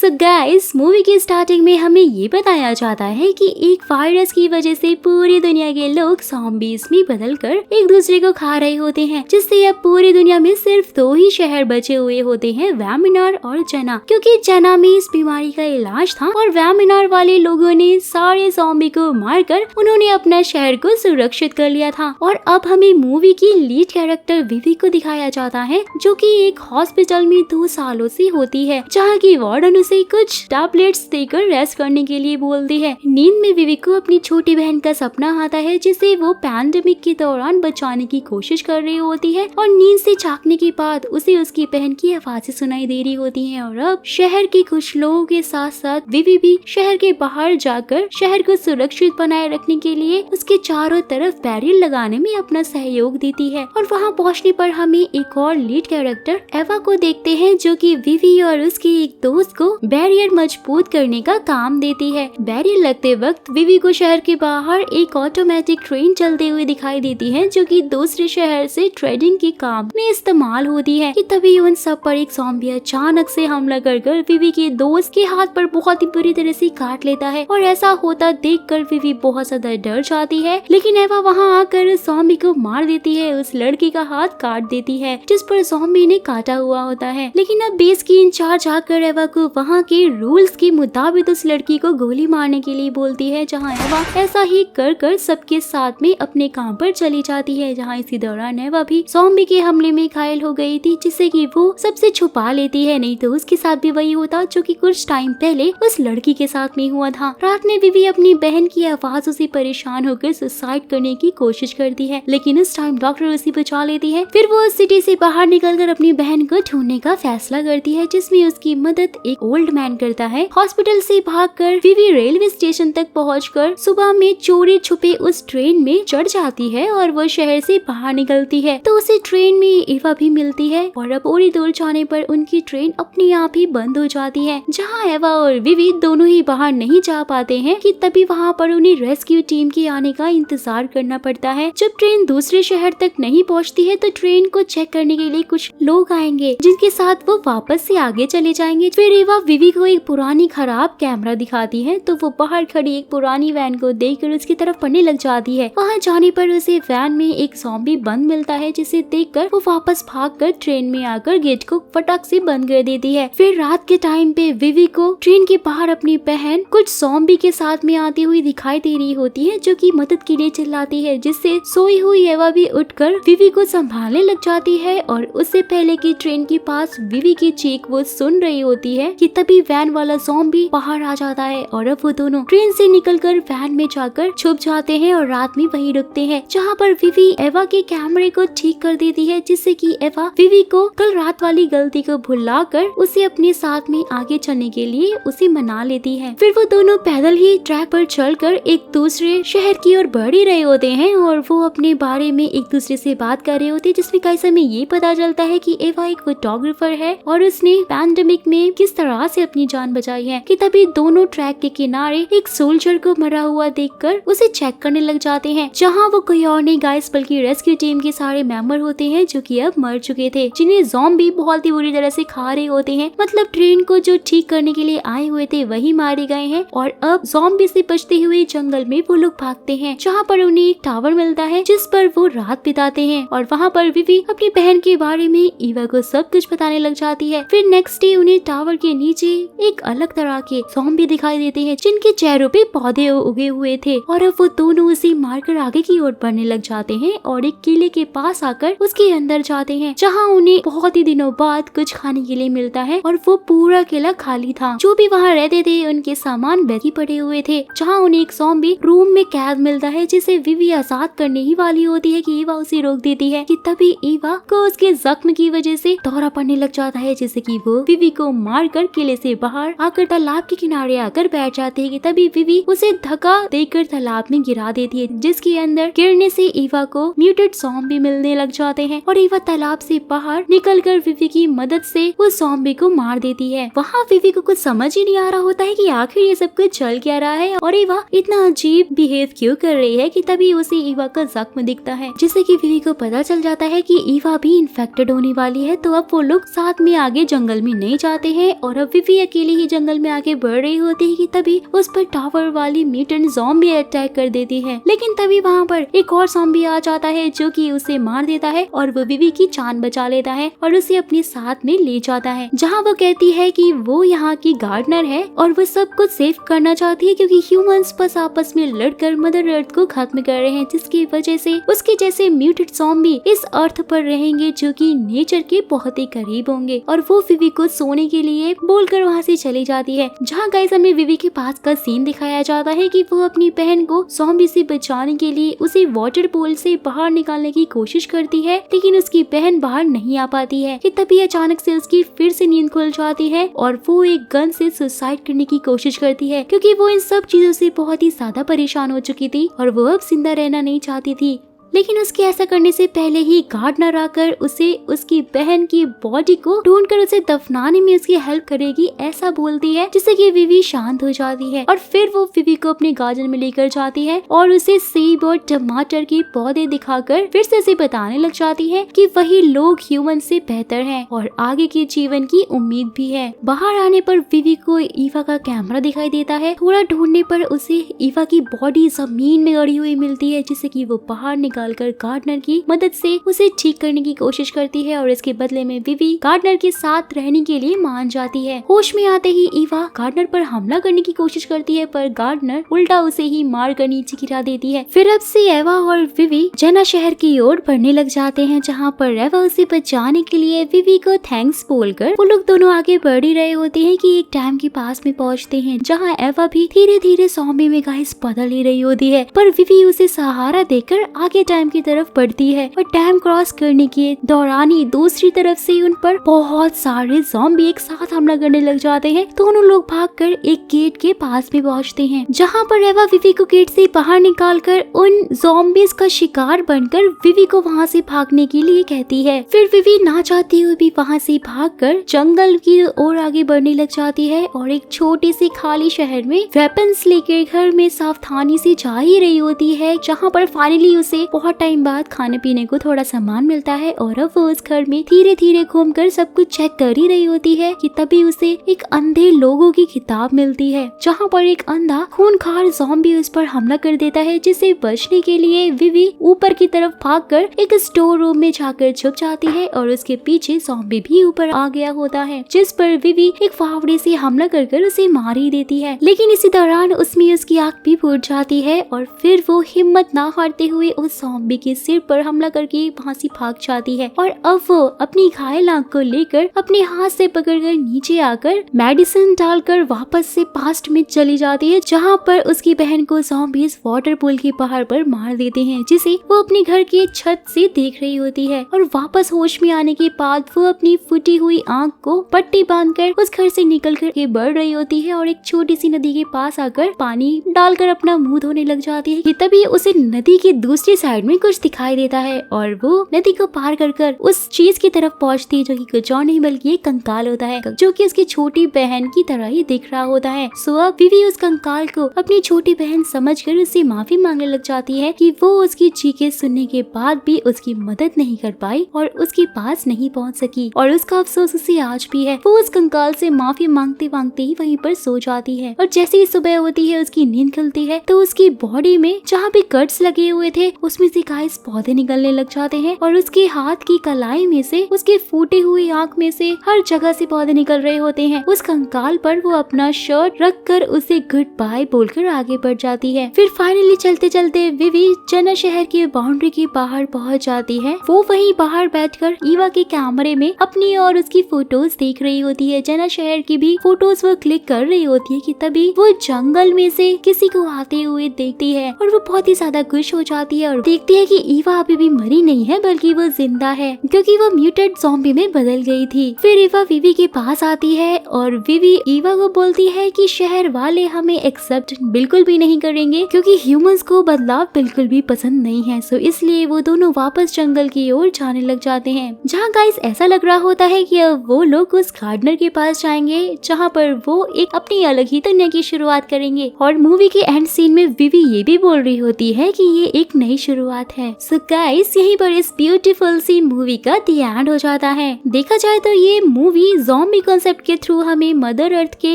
So guys, movie की starting में हमें ये बताया जाता है कि एक वायरस की वजह से पूरी दुनिया के लोग ज़ॉम्बीज़ में बदलकर एक दूसरे को खा रहे होते हैं, जिससे अब पूरी दुनिया में सिर्फ 2 ही शहर बचे हुए होते हैं, वैमिनार और जना। क्योंकि जना में इस बीमारी का इलाज था और वैमिनार वाले लोगों ने सारे ज़ॉम्बी को मारकर उन्होंने अपना शहर को सुरक्षित कर लिया था। और अब हमें मूवी की लीड कैरेक्टर विवी को दिखाया जाता है, जो कि एक हॉस्पिटल में 2 सालों से होती है, जहाँ की वार्डन उसे कुछ टैबलेट्स देकर रेस्ट करने के लिए बोलती है। नींद में विवी को अपनी छोटी बहन का सपना आता है, जिसे वो पैंडेमिक के दौरान बचाने की कोशिश कर रही होती है। और नींद से जागने के बाद उसे उसकी बहन की आवाजें सुनाई दे रही होती हैं। और अब शहर के कुछ लोगों के साथ साथ विवी भी शहर के बाहर जाकर शहर को सुरक्षित बनाए रखने के लिए उसके चारों तरफ बैरियर लगाने में अपना सहयोग देती है। और वहाँ पहुँचने पर हमें एक और लीड कैरेक्टर एवा को देखते हैं, जो कि विवी और उसके एक दोस्त को बैरियर मजबूत करने का काम देती है। बैरियर लगते वक्त विवी को शहर के बाहर एक ऑटोमेटिक ट्रेन चलते हुए दिखाई देती है, जो कि दूसरे शहर से ट्रेडिंग के काम में इस्तेमाल होती है। कि तभी उन सब पर एक ज़ॉम्बी अचानक से हमला कर विवी के दोस्त के हाथ पर बहुत ही बुरी तरह से काट लेता है। और ऐसा होता देखकर विवी बहुत ज्यादा डर जाती है, लेकिन एवा वहाँ आकर ज़ॉम्बी को मार देती है, उस लड़की का हाथ काट देती है जिस पर ज़ॉम्बी ने काटा हुआ होता है। लेकिन अब बेस की इंचार्ज आकर एवा को वहाँ के रूल्स के मुताबिक उस लड़की को गोली मारने के लिए बोलती है, जहाँ एवा ऐसा ही कर सबके साथ में अपने काम पर चली जाती है। जहाँ इसी दौरान एवा भी ज़ॉम्बी के हमले में घायल हो गई थी, जिससे कि वो सबसे छुपा लेती है, नहीं तो उसके साथ भी वही होता जो कि कुछ टाइम पहले उस लड़की के साथ में हुआ था। रात में विवी अपनी बहन की आवाज़ों से परेशान होकर सुसाइड करने की कोशिश करती है, लेकिन इस टाइम डॉक्टर उसे बचा लेती है। फिर वो उस सिटी से बाहर निकलकर अपनी बहन को ढूंढने का फैसला करती है, जिसमें उसकी मदद एक ओल्ड मैन करता है। हॉस्पिटल से भागकर विवी रेलवे स्टेशन तक पहुंचकर सुबह में चोरी छुपे उस ट्रेन में चढ़ जाती है और वो शहर से बाहर निकलती है। तो उसे ट्रेन में एवा भी मिलती है और अब थोड़ी दूर जाने पर उनकी ट्रेन अपने आप ही बंद हो जाती है। जहाँ एवा और विवी दोनों ही बाहर नहीं जा पाते हैं कि तभी वहाँ पर उन्हें रेस्क्यू टीम के आने का इंतजार करना पड़ता है। जब ट्रेन दूसरे शहर तक नहीं पहुँचती है तो ट्रेन को चेक करने के लिए कुछ लोग आएंगे, जिनके साथ वो वापस से आगे चले जाएंगे। फिर एवा विवी को एक पुरानी खराब कैमरा दिखाती है, तो वो बाहर खड़ी एक पुरानी वैन को देखकर उसकी तरफ पढ़ने लग जाती है। वहाँ जाने पर उसे वैन में एक ज़ॉम्बी बंद मिलता है, जिसे देखकर वो वापस भागकर ट्रेन में आकर गेट को फटाक से बंद कर देती है। फिर रात के टाइम पे विवी को ट्रेन के बाहर अपनी बहन कुछ ज़ॉम्बी के साथ में आती हुई दिखाई दे रही होती है, जो कि मदद के लिए चिल्लाती है, जिससे सोई हुई एवा भी उठकर विवी को संभालने लग जाती है। और उससे पहले कि ट्रेन के पास विवी की चीख वो सुन रही होती है कि तभी वैन वाला ज़ॉम्बी बाहर आ जाता है और अब वो दोनों ट्रेन से निकलकर वैन में जाकर छुप जाते हैं और रात में वहीं रुकते हैं, जहाँ पर विवी एवा के कैमरे को ठीक कर देती है, जिससे कि एवा विवी को कल रात वाली गलती को भुलाकर उसे अपने साथ में आगे चलने के लिए उसे मना लेती है। फिर वो दोनों पैदल ही ट्रैक पर चलकर एक दूसरे शहर की ओर बढ़ ही रहे होते हैं और वो अपने बारे में एक दूसरे से बात कर रहे होते हैं, जिसमें कई समय ये पता चलता है कि एवा एक फोटोग्राफर है और उसने पैंडेमिक में किस तरह से अपनी जान बचाई है। कि तभी दोनों ट्रैक के किनारे एक सोल्जर को मरा हुआ देखकर उसे चेक करने लग जाते हैं, जहाँ वो कोई और नहीं गाइस बल्कि रेस्क्यू टीम के सारे मेंबर होते हैं, जो कि अब मर चुके थे, जिन्हें ज़ॉम्बी बहुत ही बुरी तरह से खा रहे होते हैं। मतलब ट्रेन को जो ठीक करने के लिए आए हुए थे वही मारे गए हैं और अब ज़ॉम्बी से बचते हुए जंगल में वो लोग भागते हैं, जहाँ पर उन्हें एक टावर मिलता है जिस पर वो रात बिताते हैं। और वहाँ पर विवी अपनी बहन के बारे में ईवा को सब कुछ बताने लग जाती है। फिर नेक्स्ट डे उन्हें टावर के नीचे एक अलग तरह के ज़ॉम्बी दिखाई देते हैं, जिनके चेहरों पे पौधे उगे हुए थे और अब वो दोनों उसे मारकर आगे की ओर बढ़ने लग जाते हैं और एक किले के पास आकर उसके अंदर जाते हैं, जहाँ उन्हें बहुत ही दिनों बाद कुछ खाने के लिए मिलता है। और वो पूरा किला खाली था, जो भी वहाँ रहते थे उनके सामान बैगी पड़े हुए थे। जहाँ उन्हें एक ज़ॉम्बी रूम में कैद मिलता है, जिसे विवी आजाद करने ही वाली होती है कि ईवा उसे रोक देती है। कि तभी ईवा को उसके जख्म की वजह से दौरा पड़ने लग जाता है, जिससे कि वो विवी को मारकर किले से बाहर आकर तालाब के किनारे आकर बैठ जाते हैं। कि तभी विवी उसे धक्का देकर तालाब में गिरा देती है, जिसके अंदर गिरने से ईवा को म्यूटेड ज़ॉम्बी मिलने लग जाते हैं और ईवा तालाब से बाहर निकलकर विवी की मदद से उस ज़ॉम्बी को मार देती है। वहाँ विवी को कुछ समझ ही नहीं आ रहा होता है कि आखिर ये सब कुछ चल क्या रहा है और ईवा इतना अजीब बिहेव क्यों कर रही है। कि तभी उसे ईवा का जख्म दिखता है, जिससे कि विवी को पता चल जाता है कि ईवा भी इन्फेक्टेड होने वाली है। तो अब वो लोग साथ में आगे जंगल में नहीं जाते हैं और अब विवी अकेली ही जंगल में आगे बढ़ रही होती है कि तभी उस पर टावर वाली म्यूटेंट ज़ॉम्बी अटैक कर देती है। लेकिन तभी वहाँ पर एक और ज़ॉम्बी आ जाता है जो कि उसे मार देता है और वो विवी की जान बचा लेता है और उसे अपने साथ में ले जाता है, जहाँ वो कहती है कि वो यहाँ की गार्डनर है और वो सब कुछ सेव करना चाहती है क्योंकि ह्यूमंस बस आपस में लड़कर मदर अर्थ को खत्म कर रहे हैं, जिसकी वजह से उसके जैसे म्यूटेंट ज़ॉम्बी इस अर्थ पर रहेंगे जो कि नेचर के बहुत ही करीब होंगे। और वो विवी को सोने के लिए बोलकर वहाँ से चली जाती है, जहाँ गाइस हमें विवी के पास का सीन दिखाया जाता है कि वो अपनी बहन को ज़ॉम्बी से बचाने के लिए उसे वाटर पूल से बाहर निकालने की कोशिश करती है, लेकिन उसकी बहन बाहर नहीं आ पाती है कि तभी अचानक से उसकी फिर से नींद खुल जाती है और वो एक गन से सुसाइड करने की कोशिश करती है क्योंकि वो इन सब चीजों से बहुत ही ज्यादा परेशान हो चुकी थी और वो अब जिंदा रहना नहीं चाहती थी। लेकिन उसके ऐसा करने से पहले ही गार्डनर आकर उसे उसकी बहन की बॉडी को ढूंढकर उसे दफनाने में उसकी हेल्प करेगी ऐसा बोलती है, जिससे कि विवी शांत हो जाती है और फिर वो विवी को अपने गार्डन में लेकर जाती है और उसे सेब और टमाटर के पौधे दिखाकर फिर से उसे बताने लग जाती है कि वही लोग ह्यूमन से बेहतर हैं और आगे के जीवन की उम्मीद भी है। बाहर आने पर विवी को ईवा का कैमरा दिखाई देता है। थोड़ा ढूंढने पर उसे ईवा की बॉडी जमीन में गड़ी हुई मिलती है, जिससे कि वो बाहर निकालकर गार्डनर की मदद से उसे ठीक करने की कोशिश करती है और इसके बदले में विवी गार्डनर के साथ रहने के लिए मान जाती है। होश में आते ही ईवा गार्डनर पर हमला करने की कोशिश करती है, पर गार्डनर उल्टा उसे ही मार कर नीचे गिरा देती है। फिर अब से एवा और विवी जेना शहर की ओर बढ़ने लग जाते हैं, जहाँ पर एवा उसे बचाने के लिए विवी को थैंक्स बोलकर वो लोग दोनों आगे बढ़ ही रहे होते हैं कि एक डैम के पास में पहुँचते हैं, जहाँ एवा भी धीरे धीरे ज़ॉम्बी में गाइस बदल ही रही होती है, पर विवी उसे सहारा देकर आगे डैम की तरफ बढ़ती है और डैम क्रॉस करने के दौरान ही दूसरी तरफ से उन पर बहुत सारे ज़ॉम्बी एक साथ हमला करने लग जाते हैं। दोनों लोग भागकर एक गेट के पास में पहुंचते हैं, जहां पर एवा विवी को गेट से बाहर निकालकर उन ज़ॉम्बीज का शिकार बनकर विवी को वहां से भागने के लिए कहती है। फिर विवी ना चाहती हुई भी वहां से भागकर जंगल की ओर आगे बढ़ने लग जाती है और एक छोटे से खाली शहर में वेपन्स लेकर घर में सावधानी से जा ही रही होती है, जहाँ पर फाइनली उसे बहुत टाइम बाद खाने पीने को थोड़ा सामान मिलता है और अब वो उस घर में धीरे धीरे घूमकर सब कुछ चेक कर ही रही होती है कि तभी उसे एक अंधे लोगों की किताब मिलती है, जहाँ पर एक अंधा खूंखार ज़ॉम्बी उस पर हमला कर देता है, जिसे बचने के लिए विवी ऊपर की तरफ भागकर एक स्टोर रूम में जाकर छुप जाती है और उसके पीछे ज़ॉम्बी भी ऊपर आ गया होता है, जिस पर विवी एक फावड़े से हमला कर उसे मार ही देती है। लेकिन इसी दौरान उसमें उसकी आँख भी फूट जाती है और फिर वो हिम्मत ना हारते हुए उस ज़ॉम्बी के सिर पर हमला करके वहाँ से भाग जाती है और अब वो अपनी घायल आंख को लेकर अपने हाथ से पकड़कर नीचे आकर मेडिसिन डालकर वापस से पास्ट में चली जाती है, जहाँ पर उसकी बहन को ज़ॉम्बीज वाटर पूल के पहाड़ पर मार देते हैं, जिसे वो अपने घर के छत से देख रही होती है। और वापस होश में आने के बाद वो अपनी फूटी हुई आंख को पट्टी बांधकर उस घर से निकल कर बढ़ रही होती है और एक छोटी सी नदी के पास आकर पानी डालकर अपना मुंह धोने लग जाती है। तभी उसे नदी की दूसरी साइड में कुछ दिखाई देता है और वो नदी को पार कर उस चीज की तरफ पहुंचती है, जो कि कुछ और नहीं बल्कि एक कंकाल होता है, जो कि उसकी छोटी बहन की तरह ही दिख रहा होता है। सो अब विवी उस कंकाल को अपनी छोटी बहन समझकर उससे माफी मांगने लग जाती है कि वो उसकी चीखें सुनने के बाद भी उसकी मदद नहीं कर पाई और उसके पास नहीं पहुंच सकी और उसका अफसोस उसे आज भी है। वो उस कंकाल से माफी मांगते मांगते ही वहीं पर सो जाती है और जैसे ही सुबह होती है उसकी नींद खुलती है तो उसकी बॉडी में जहाँ पे कट्स लगे हुए थे उसमें से गाइस पौधे निकलने लग जाते हैं और उसके हाथ की कलाई में से, उसके फूटे हुई आंख में से हर जगह से पौधे निकल रहे होते हैं। उस कंकाल पर वो अपना शर्ट रखकर उसे गुड बाय बोलकर आगे बढ़ जाती है। फिर फाइनली चलते चलते विवी जेना शहर की बाउंड्री के बाहर पहुंच जाती है। वो वहीं बाहर बैठकर ईवा के कैमरे में अपनी और उसकी फोटोज देख रही होती है। जेना शहर की भी फोटोज वो क्लिक कर रही होती है कि तभी वो जंगल में से किसी को आते हुए देखती है और वो बहुत ही ज्यादा खुश हो जाती है और देखती है कि ईवा अभी भी मरी नहीं है बल्कि वो जिंदा है, क्योंकि वो म्यूटेड ज़ॉम्बी में बदल गई थी। फिर ईवा विवी के पास आती है और विवी ईवा को बोलती है कि शहर वाले हमें एक्सेप्ट बिल्कुल भी नहीं करेंगे, क्योंकि ह्यूमंस को बदलाव बिल्कुल भी पसंद नहीं है। सो इसलिए वो दोनों वापस जंगल की ओर जाने लग जाते हैं, जहाँ गाइस ऐसा लग रहा होता है कि अब वो लोग उस गार्डनर के पास जाएंगे, जहाँ पर वो एक अपनी अलग ही दुनिया की शुरुआत करेंगे। और मूवी के एंड सीन में विवी ये भी बोल रही होती है कि ये एक नई शुरुआत शुरुआत है। सो गाइस, यहीं पर इस ब्यूटीफुल सी मूवी का द एंड हो जाता है। देखा जाए तो ये मूवी ज़ॉम्बी कॉन्सेप्ट के थ्रू हमें मदर अर्थ के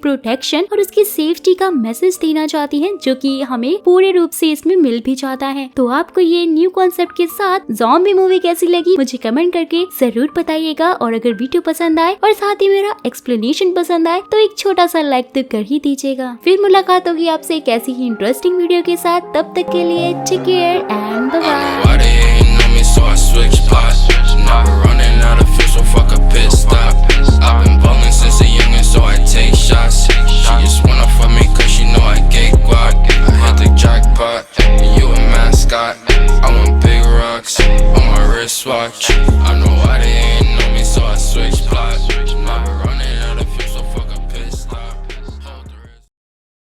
प्रोटेक्शन और उसकी सेफ्टी का मैसेज देना चाहती है, जो कि हमें पूरे रूप से इसमें मिल भी जाता है। तो आपको ये न्यू कॉन्सेप्ट के साथ ज़ॉम्बी मूवी कैसी लगी मुझे कमेंट करके जरूर बताइएगा। और अगर वीडियो पसंद आए और साथ ही मेरा एक्सप्लेनेशन पसंद आए तो एक छोटा सा लाइक तो कर ही दीजिएगा। फिर मुलाकात होगी आपसे एक ऐसी ही इंटरेस्टिंग वीडियो के साथ। तब तक के लिए take care and bye bye.